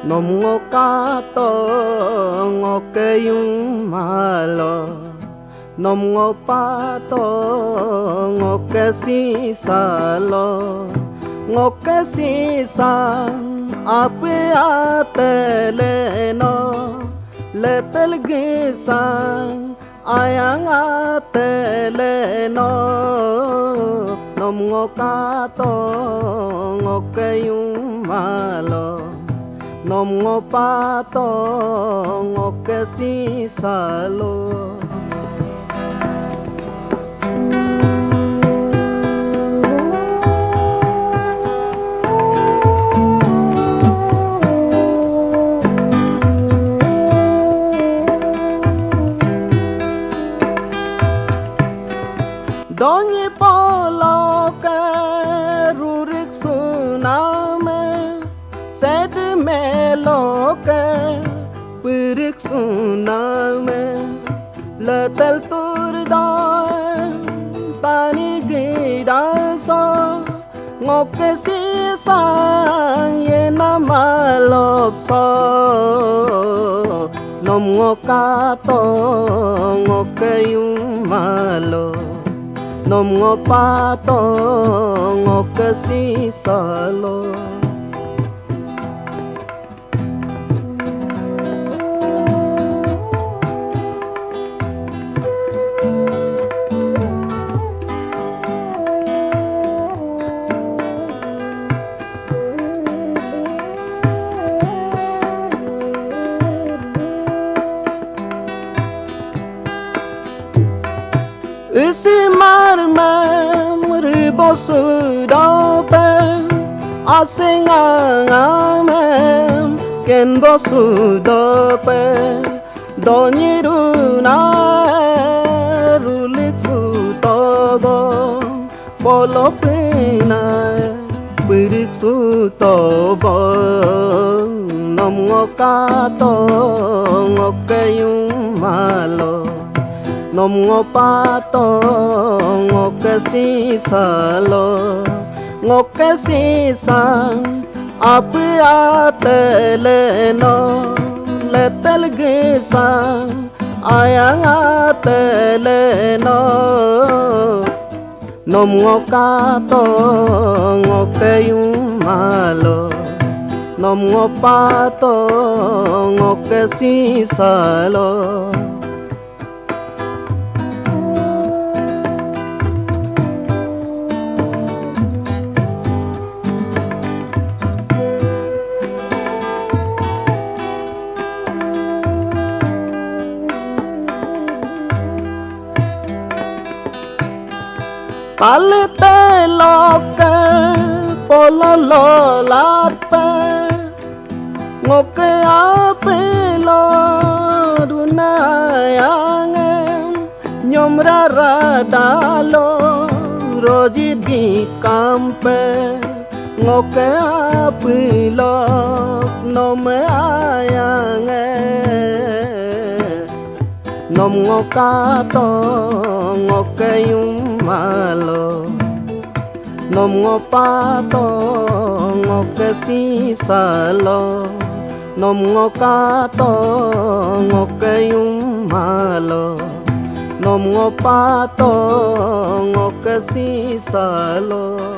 nom ngoka to ngoke yung malo nom ngopa to ngoke si salo ngoke si sang ape ateleno letel gisang ayang ateleno nom ngoka to ngoke yung malo nom ngopa to ngoke si salo Donyi polo ke rurik suname sed melo ke pirik suname letel tur dae tani gidaso ngope si sang ye namalopso nom ngokato ngoke yung malo nom ngopa to ngoke si salo isi marmem ribo sudope asing angamem ken bo sudope donyiruna rulik sutobo polopina pirik sutobo nom ngokato ngoke yung malo nom ngopa to ngoke si salo ngoke si sang api ateleno letel gisang ayang ateleno nom ngoka to ngoke yung malo nom ngopa to ngoke si salo Palete loke polo lolape ngoke ape lo dunayangem nyomra radalo roji di kampe ngoke ape lo nome ayangem nom ngokato ngoke yung malo nom ngopa to ngoke si salo nom ngoka to ngoke yung malo nom ngopa to ngoke si salo